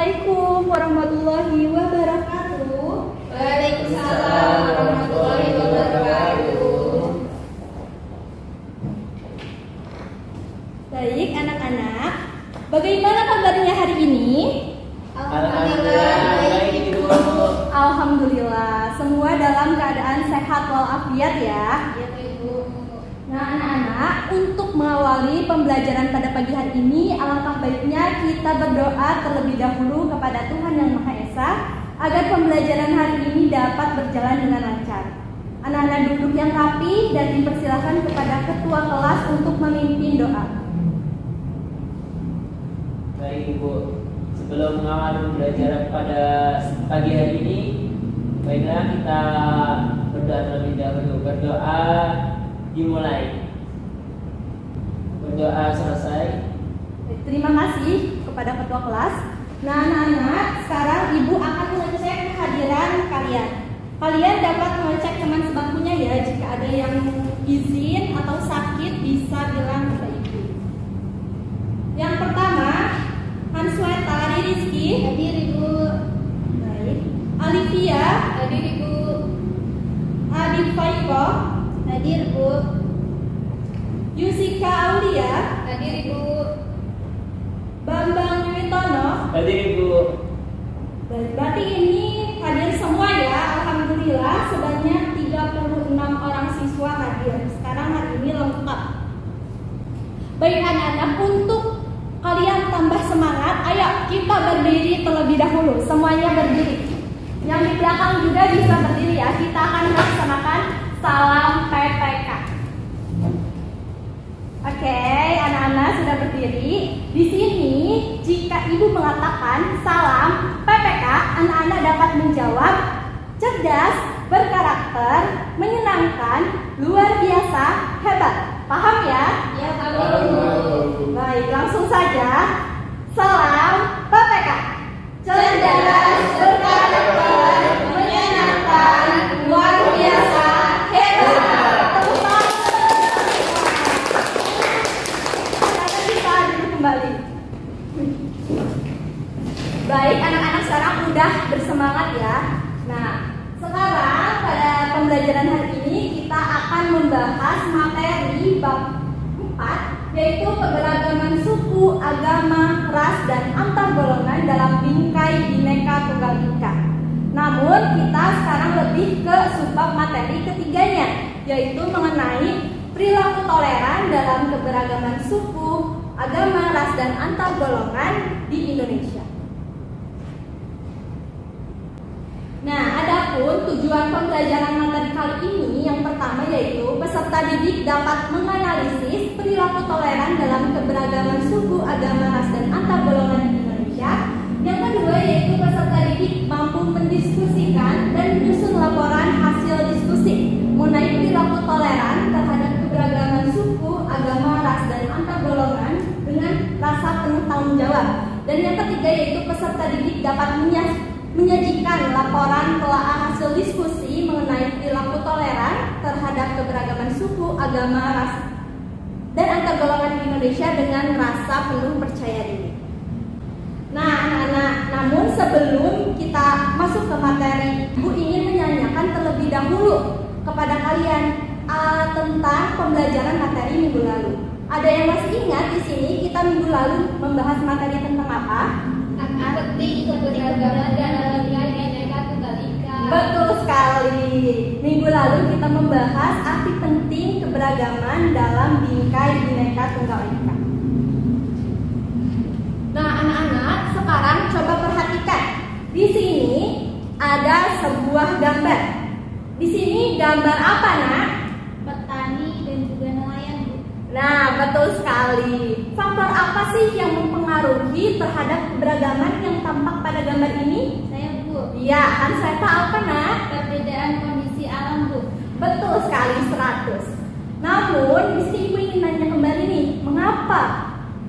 Assalamualaikum warahmatullahi wabarakatuh. Waalaikumsalam warahmatullahi wabarakatuh. Baik anak-anak, bagaimana kabarnya hari ini? Alhamdulillah baik Ibu. Alhamdulillah, semua dalam keadaan sehat walafiat ya. Ya Ibu. Nah anak-anak, untuk mengawali pembelajaran pada pagi hari ini, alangkah baiknya kita berdoa terlebih dahulu kepada Tuhan Yang Maha Esa agar pembelajaran hari ini dapat berjalan dengan lancar. Anak-anak duduk yang rapi dan dipersilakan kepada ketua kelas untuk memimpin doa. Baik Ibu. Sebelum mengawali pembelajaran pada pagi hari ini, baiklah kita berdoa terlebih dahulu. Berdoa dimulai. Berdoa selesai. Terima kasih kepada ketua kelas. Nah anak-anak, sekarang ibu akan mengecek kehadiran kalian. Kalian dapat mengecek teman sebangkunya ya. Jika ada yang izin atau sakit bisa bilang ke ibu. Yang pertama, Hansweta Rizky. Hadir Ibu. Baik. Alivia. Hadir Ibu. Adib Faiko. Hadir Bu. Yusika Aulia. Hadir Ibu. Bambang Witono. Hadir Ibu. Berarti ini hadir semua ya. Alhamdulillah sebanyak 36 orang siswa hadir. Sekarang hari ini lengkap. Baik anak-anak, untuk kalian tambah semangat, ayo kita berdiri terlebih dahulu. Semuanya berdiri. Yang di belakang juga bisa berdiri ya. Kita akan melaksanakan salam PPK. Oke, anak-anak sudah berdiri. Di sini, jika ibu mengatakan salam PPK, anak-anak dapat menjawab cerdas, berkarakter, menyenangkan, luar biasa, hebat. Paham ya? Ya Ibu. Baik, langsung saja. Salam PPK. Cerdas, berkarakter, menyenangkan, luar biasa, hebat. Tepuk tangan. Anak-anak bisa duduk kembali. Baik, anak-anak sekarang udah bersemangat ya. Nah, sekarang pada pembelajaran hari ini kita akan membahas materi bab 4, yaitu keberagaman suku, agama, ras, dan antar golongan dalam bingkai Bhinneka Tunggal Ika. Namun kita sekarang lebih ke subbab materi ketiganya, yaitu mengenai perilaku toleran dalam keberagaman suku, agama, ras, dan antar golongan di Indonesia. Nah, adapun tujuan pembelajaran materi kali ini yang pertama yaitu peserta didik dapat menganalisis perilaku toleran dalam keberagaman suku, agama, ras, dan antar golongan di Indonesia. Yang kedua yaitu peserta didik mampu mendiskusikan dan menyusun laporan hasil diskusi mengenai perilaku toleran terhadap keberagaman suku, agama, ras, dan antar golongan dengan rasa penuh tanggung jawab. Dan yang ketiga yaitu peserta didik dapat menyajikan laporan telaah hasil diskusi mengenai perilaku toleran terhadap keberagaman suku, agama, ras, dan antar golongan di Indonesia dengan rasa penuh percaya diri. Nah, anak-anak, namun sebelum kita masuk ke materi, Ibu ingin menanyakan terlebih dahulu kepada kalian tentang pembelajaran materi minggu lalu. Ada yang masih ingat di sini kita minggu lalu membahas materi tentang apa? Arti keberagaman dalam Bhinneka Tunggal Ika. Betul sekali. Minggu lalu kita membahas arti penting keberagaman dalam bingkai Bhinneka Tunggal Ika. Nah, anak-anak, sekarang coba perhatikan. Di sini ada sebuah gambar. Di sini gambar apa, Nak? Petani dan juga nelayan Bu. Nah, betul sekali. Faktor apa sih yang mempengaruhi terhadap keberagaman yang tampak pada gambar ini? Saya Bu. Iya, Hansweta apa, Nak? Perbedaan kondisi alam Bu. Betul sekali, 100. Namun, di sini Ibu ingin nanya kembali nih, mengapa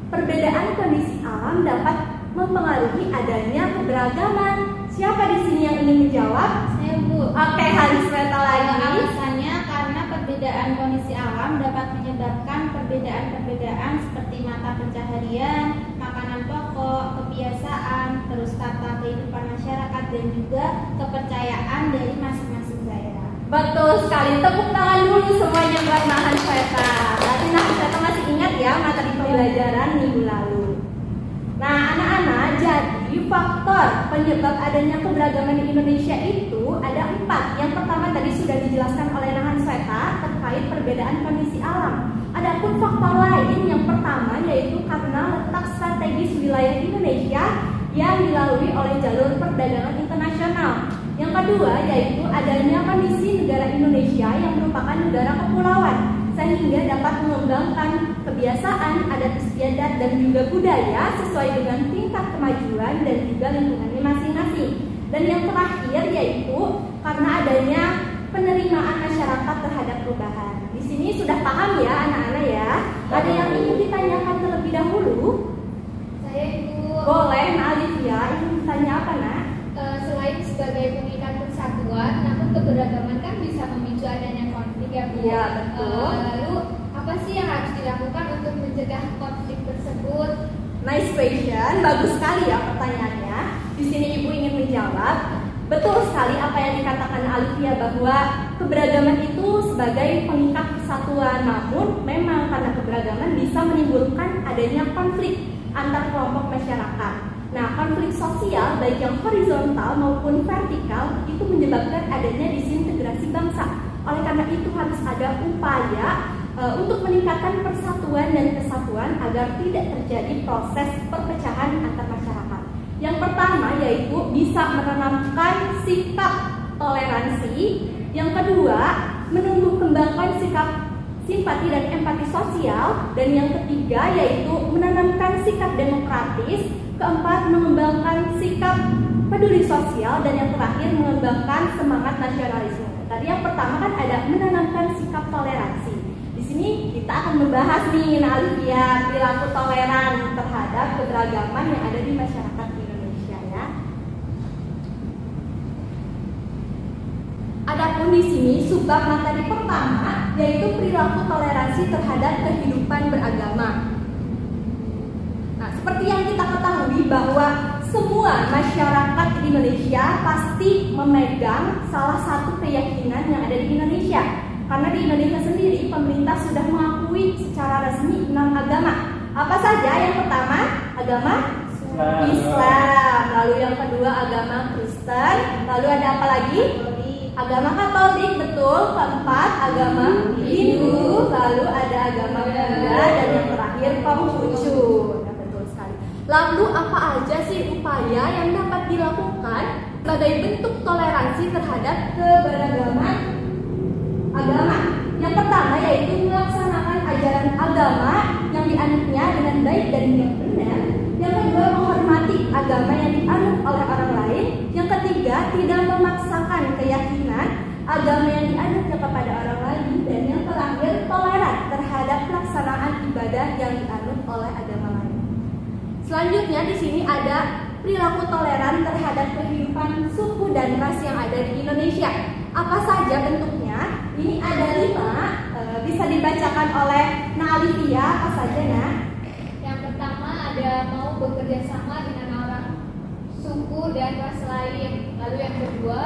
perbedaan kondisi alam dapat mempengaruhi adanya keberagaman? Siapa di sini yang ingin menjawab? Saya Bu. Oke, Hansweta lagi. Alasannya karena perbedaan kondisi alam dapat menyebabkan perbedaan-perbedaan seperti mata pencaharian, makanan kebutuhan pokok, kebiasaan, terus tata kehidupan masyarakat dan juga kepercayaan dari masing-masing daerah. Betul sekali, tepuk tangan dulu semuanya buat Nahan Sweta. Berarti Nahan Sweta masih ingat ya materi pembelajaran minggu lalu. Nah anak-anak, jadi faktor penyebab adanya keberagaman di Indonesia itu ada 4. Yang pertama tadi sudah dijelaskan oleh Nahan Sweta terkait perbedaan kondisi alam. Adapun faktor lain yang pertama yaitu karena letak strategis wilayah Indonesia yang dilalui oleh jalur perdagangan internasional. Yang kedua yaitu adanya kondisi negara Indonesia yang merupakan negara kepulauan sehingga dapat mengembangkan kebiasaan, adat istiadat dan juga budaya sesuai dengan tingkat kemajuan dan juga lingkungannya masing-masing. Dan yang terakhir yaitu karena adanya penerimaan masyarakat terhadap perubahan. Di sini sudah paham ya anak-anak ya? Ada yang ingin ditanyakan terlebih dahulu? Saya Ibu. Boleh, Nak Alivia, ingin bertanya apa Nak? Selain sebagai pengikat persatuan, namun keberagaman kan bisa memicu adanya konflik ya Bu. Iya, betul. Lalu apa sih yang harus dilakukan untuk mencegah konflik tersebut? Nice question, bagus sekali ya pertanyaannya. Di sini Ibu ingin menjawab. Betul sekali apa yang dikatakan Alivia bahwa keberagaman itu sebagai pengikat persatuan. Namun memang karena keberagaman bisa menimbulkan adanya konflik antar kelompok masyarakat. Nah, konflik sosial baik yang horizontal maupun vertikal itu menyebabkan adanya disintegrasi bangsa. Oleh karena itu harus ada upaya untuk meningkatkan persatuan dan kesatuan agar tidak terjadi proses perpecahan antar masyarakat. Yang pertama yaitu bisa menanamkan sikap toleransi. Yang kedua, menumbuh kembangkan sikap simpati dan empati sosial. Dan yang ketiga yaitu menanamkan sikap demokratis. Keempat, mengembangkan sikap peduli sosial. Dan yang terakhir, mengembangkan semangat nasionalisme. Tadi yang pertama kan ada menanamkan sikap toleransi. Di sini kita akan membahas nih Alivia, perilaku toleran terhadap keberagaman yang ada di masyarakat Indonesia ya. Adapun di sini subbab materi pertama yaitu perilaku toleransi terhadap kehidupan beragama. Nah, seperti yang kita ketahui bahwa semua masyarakat di Indonesia pasti memegang salah satu keyakinan yang ada di Indonesia. Karena di Indonesia sendiri pemerintah sudah mengakui secara resmi 6 agama. Apa saja? Yang pertama, agama Islam. Lalu yang kedua, agama Kristen. Lalu ada apa lagi? Agama Katolik, betul. Keempat, agama Hindu. Lalu ada agama Buddha dan yang terakhir Konghucu. Nah, betul sekali. Lalu apa aja sih upaya yang dapat dilakukan sebagai bentuk toleransi terhadap keberagaman agama? Yang pertama yaitu melaksanakan ajaran agama yang dianutnya dengan baik dan yang benar. Yang kedua, menghormati agama yang dianut oleh orang lain. Yang ketiga, tidak memaksakan keyakinan agama yang dianutnya kepada orang lain. Dan yang terakhir, toleran terhadap pelaksanaan ibadah yang dianut oleh agama lain. Selanjutnya di sini ada perilaku toleran terhadap kehidupan suku dan ras yang ada di Indonesia. Apa saja bentuknya? Ini ada 5, bisa dibacakan oleh Nak Alivia. Apa saja Nak? Yang pertama ada mau bekerja sama dengan orang suku dan ras lain. Lalu yang kedua,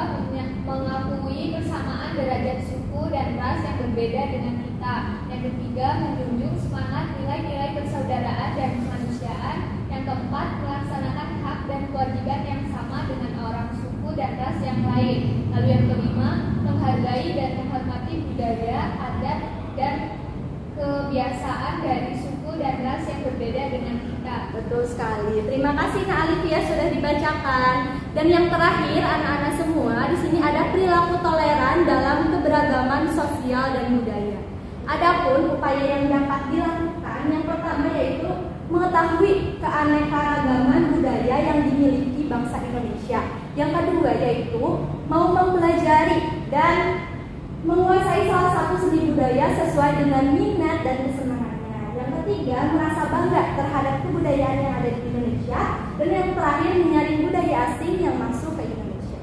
mengakui persamaan derajat suku dan ras yang berbeda dengan kita. Yang ketiga, menjunjung semangat nilai-nilai persaudaraan dan kemanusiaan. Yang keempat, melaksanakan hak dan kewajiban yang sama dengan orang suku dan ras yang lain. Lalu yang kelima, menghargai dan menghormati budaya, adat, dan kebiasaan dari suku dan ras yang berbeda dengan kita. Betul sekali. Terima kasih Nak Alivia sudah dibacakan. Dan yang terakhir anak-anak semua, di sini ada perilaku toleran dalam keberagaman sosial dan budaya. Adapun upaya yang dapat dilakukan yang pertama yaitu mengetahui keanekaragaman budaya yang dimiliki bangsa Indonesia. Yang kedua yaitu mau mempelajari dan menguasai salah satu seni budaya sesuai dengan minat dan kesenangannya. Yang ketiga, merasa bangga terhadap kebudayaan yang ada di Indonesia. Dan yang terakhir, menyaring budaya asing yang masuk ke Indonesia.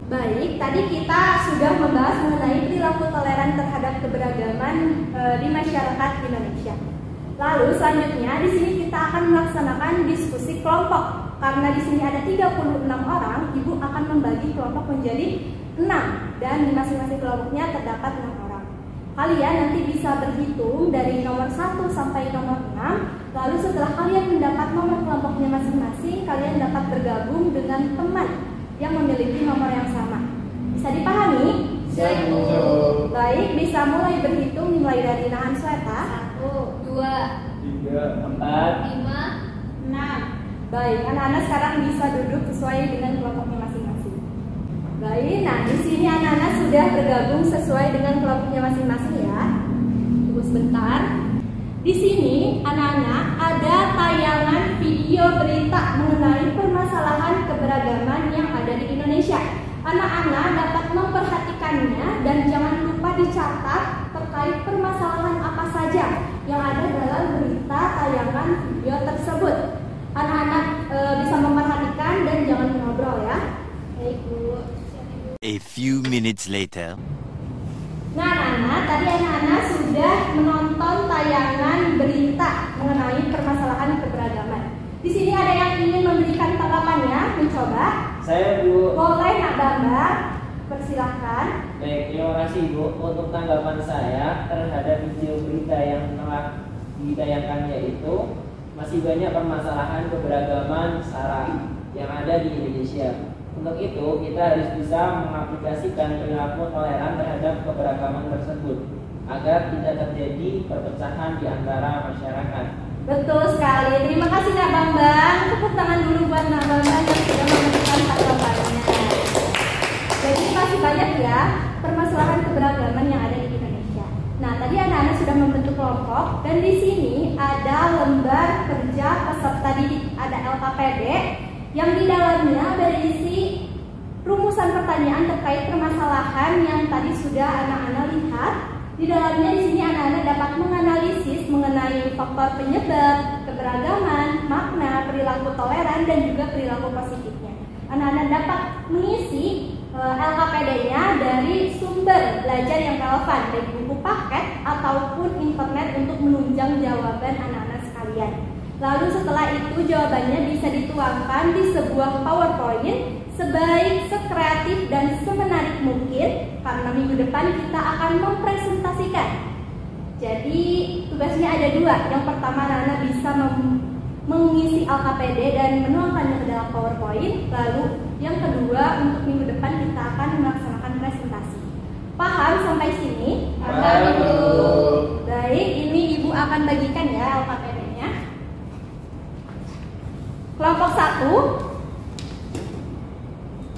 Baik, tadi kita sudah membahas mengenai perilaku toleran terhadap keberagaman di masyarakat Indonesia. Lalu selanjutnya di sini kita akan melaksanakan diskusi kelompok. Karena di sini ada 36 orang, Ibu akan membagi kelompok menjadi 6 dan di masing-masing kelompoknya terdapat 6 orang. Kalian nanti bisa berhitung dari nomor 1 sampai nomor 6. Lalu setelah kalian mendapat nomor kelompoknya masing-masing, kalian dapat bergabung dengan teman yang memiliki nomor yang sama. Bisa dipahami? Bisa, Bu. Baik, bisa mulai berhitung dimulai dari Nahan Sweta. 1, 2, 3, 4, 5, 6. Baik, anak-anak sekarang bisa duduk sesuai dengan kelompoknya masing-masing. Baik, nah di sini anak-anak sudah bergabung sesuai dengan kelompoknya masing-masing ya. Tunggu sebentar. Di sini anak-anak ada tayangan video berita mengenai permasalahan keberagaman yang ada di Indonesia. Anak-anak dapat memperhatikannya dan jangan lupa dicatat terkait permasalahan apa saja yang ada dalam berita tayangan video tersebut. Anak-anak bisa memperhatikan dan jangan mengobrol ya. Baik, Bu. A few minutes later. Nah, anak-anak, tadi anak-anak sudah menonton tayangan berita mengenai permasalahan keberagaman. Di sini ada yang ingin memberikan tanggapannya, mencoba. saya Bu. Boleh, Nak Bambang. Persilahkan. Baik, terima kasih Bu. Untuk tanggapan saya terhadap video berita yang telah ditayangkannya itu, masih banyak permasalahan keberagaman SARA yang ada di Indonesia. Untuk itu, kita harus bisa mengaplikasikan perilaku toleran terhadap keberagaman tersebut agar tidak terjadi perpecahan di antara masyarakat. Betul sekali. Terima kasih Nak Bambang. Tepuk tangan dulu buat Nak Bambang yang sudah memberikan tanggapannya. Jadi masih banyak ya permasalahan keberagaman yang ada di Indonesia. Nah, tadi anak-anak sudah membentuk kelompok dan di sini ada lembar kerja peserta didik, ada LKPD yang di dalamnya berisi rumusan pertanyaan terkait permasalahan yang tadi sudah anak-anak lihat. Di dalamnya di sini anak-anak dapat menganalisis mengenai faktor penyebab keberagaman, makna, perilaku toleran dan juga perilaku positifnya. Anak-anak dapat mengisi LKPD-nya dari sumber belajar yang relevan dari buku paket ataupun internet untuk menunjang jawaban anak-anak sekalian. Lalu setelah itu jawabannya bisa dituangkan di sebuah PowerPoint sebaik, sekreatif, dan semenarik mungkin karena minggu depan kita akan mempresentasikan. Jadi tugasnya ada dua. Yang pertama anak-anak bisa mengisi LKPD dan menuangkannya ke dalam PowerPoint. Lalu yang kedua untuk minggu depan kita akan melaksanakan presentasi. Paham sampai sini? Paham, Bu. Baik, ini Ibu akan bagikan ya LKPD-nya. Kelompok 1.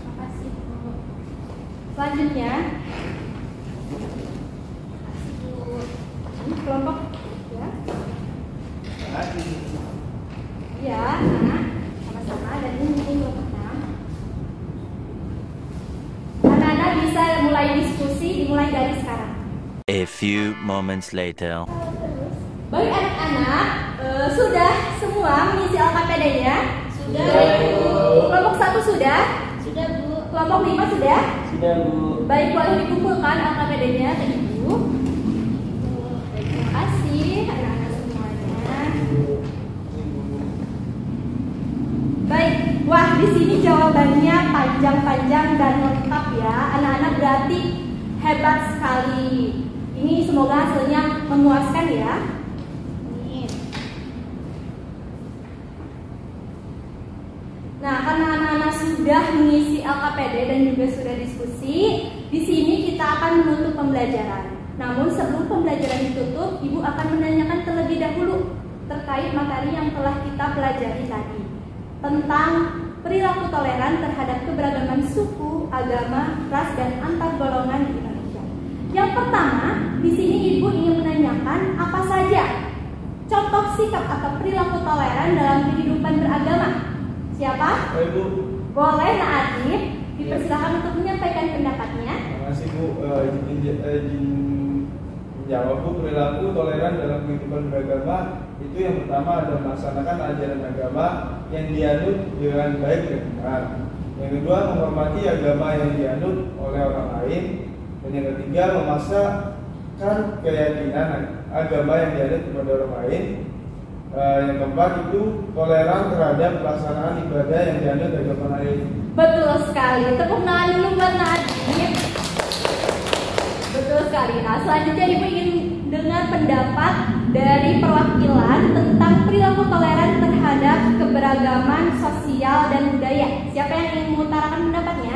Makasih, Bu. Selanjutnya Makasih, Bu. ini kelompok ya. kasih. Ya, nah, sama-sama dan ini kelompok 6. Anak-anak bisa mulai diskusi dimulai dari sekarang. A few moments later. Baik anak-anak, sudah semua mengisi LKPD-nya? Sudah, Bu. Kelompok 1 sudah? Sudah, Bu. Kelompok 5 sudah? Sudah Bu. Baik, boleh dikumpulkan LKPD-nya ke Ibu. Baik, terima kasih anak-anak semuanya. Baik, wah di sini jawabannya panjang-panjang dan lengkap ya. Anak-anak berarti hebat sekali. Ini semoga hasilnya memuaskan ya. Amin. Nah, karena anak-anak sudah mengisi LKPD dan juga sudah diskusi, di sini kita akan menutup pembelajaran. Namun sebelum pembelajaran ditutup, Ibu akan menanyakan terlebih dahulu terkait materi yang telah kita pelajari tadi tentang perilaku toleran terhadap keberagaman suku, agama, ras, dan antar golongan di Indonesia. Yang pertama, di sini Ibu ingin menanyakan apa saja contoh sikap atau perilaku toleran dalam kehidupan beragama. Siapa? Ibu. Boleh, Nak Adib. Dipersilakan untuk menyampaikan pendapatnya. Terima kasih Bu. Izin menjawab Bu. Perilaku toleran dalam kehidupan beragama itu yang pertama adalah melaksanakan ajaran agama yang dianut dengan baik dan benar. Yang kedua, menghormati agama yang dianut oleh orang lain. Dan yang ketiga, memaksa kan keyakinan agama yang dianut kepada orang lain. Yang keempat itu toleran terhadap pelaksanaan ibadah yang dianut agama lain. Betul sekali. Tepuk tangan dulu buat Nadif. Betul sekali. Nah, selanjutnya Ibu ingin dengar pendapat dari perwakilan tentang perilaku toleran terhadap keberagaman sosial dan budaya. Siapa yang ingin mengutarakan pendapatnya?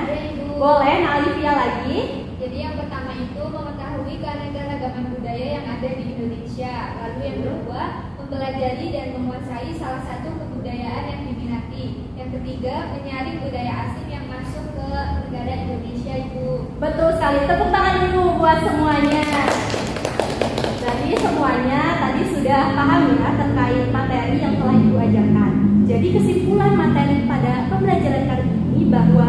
Boleh, Nah Alivia lagi. Jadi yang pertama itu mengetahui keanekaragaman budaya yang ada di Indonesia. Lalu yang kedua, mempelajari dan menguasai salah satu kebudayaan yang diminati. Yang ketiga, menyaring budaya asing yang masuk ke negara Indonesia, Ibu. Betul sekali. Tepuk tangan dulu buat semuanya. Jadi semuanya tadi sudah paham ya terkait materi yang telah Ibu ajarkan. Jadi kesimpulan materi pada pembelajaran kali ini bahwa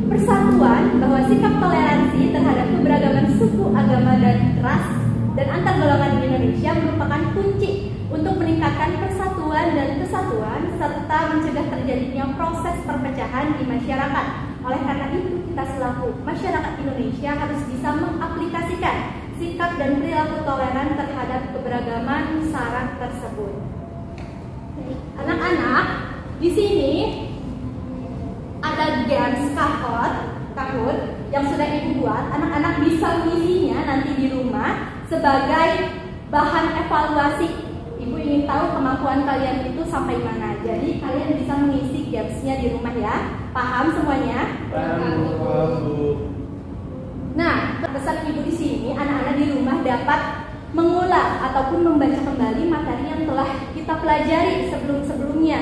persatuan, bahwa sikap toleransi terhadap keberagaman suku, agama, dan ras dan antar golongan di Indonesia merupakan kunci untuk meningkatkan persatuan dan kesatuan serta mencegah terjadinya proses perpecahan di masyarakat. Oleh karena itu, kita selaku masyarakat Indonesia harus bisa mengaplikasikan sikap dan perilaku toleran terhadap keberagaman syarat tersebut. Anak-anak, di sini ada games Kahoot yang sudah Ibu buat. Anak-anak bisa mengisinya nanti di rumah sebagai bahan evaluasi. Ibu ingin tahu kemampuan kalian itu sampai mana. Jadi kalian bisa mengisi gamesnya di rumah ya. Paham semuanya? Paham. Nah, pesan Ibu di sini, anak-anak di rumah dapat mengulang ataupun membaca kembali materi yang telah kita pelajari sebelum-sebelumnya.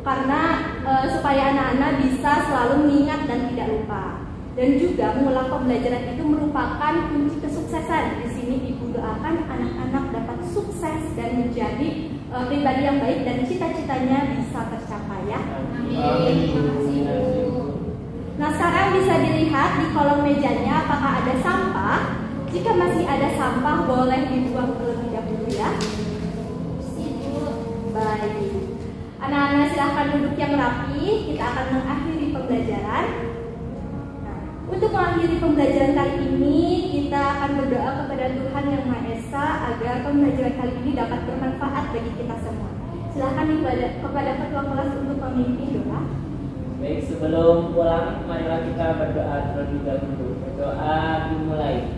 Karena supaya anak-anak bisa selalu mengingat dan tidak lupa. Dan juga mengulang pembelajaran itu merupakan kunci kesuksesan. Di sini Ibu doakan anak-anak dapat sukses dan menjadi pribadi yang baik dan cita-citanya bisa tercapai ya. Amin. Terima kasih, Ibu. Nah, sekarang bisa dilihat di kolom mejanya apakah ada sampah. Jika masih ada sampah boleh dibuang terlebih dahulu ya. Baik. Anak-anak silahkan duduk yang rapi. Kita akan mengakhiri pembelajaran. Nah, untuk mengakhiri pembelajaran kali ini, kita akan berdoa kepada Tuhan Yang Maha Esa agar pembelajaran kali ini dapat bermanfaat bagi kita semua. Silahkan kepada ketua kelas untuk memimpin doa. Baik, sebelum pulang, marilah kita berdoa terlebih dahulu. Berdoa dimulai.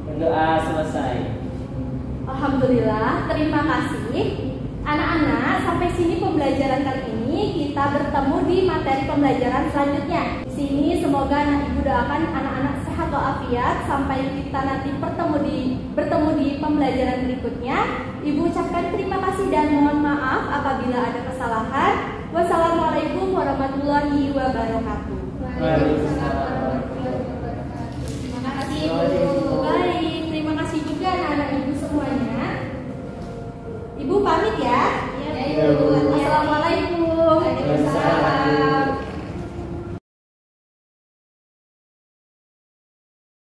Berdoa selesai. Alhamdulillah, terima kasih. Anak-anak, sampai sini pembelajaran kali ini. Kita bertemu di materi pembelajaran selanjutnya. Di sini semoga Ibu doakan anak-anak sehat walafiat sampai kita nanti bertemu di pembelajaran berikutnya. Ibu ucapkan terima kasih dan mohon maaf apabila ada kesalahan. Wassalamualaikum warahmatullahi wabarakatuh. Waalaikumsalam.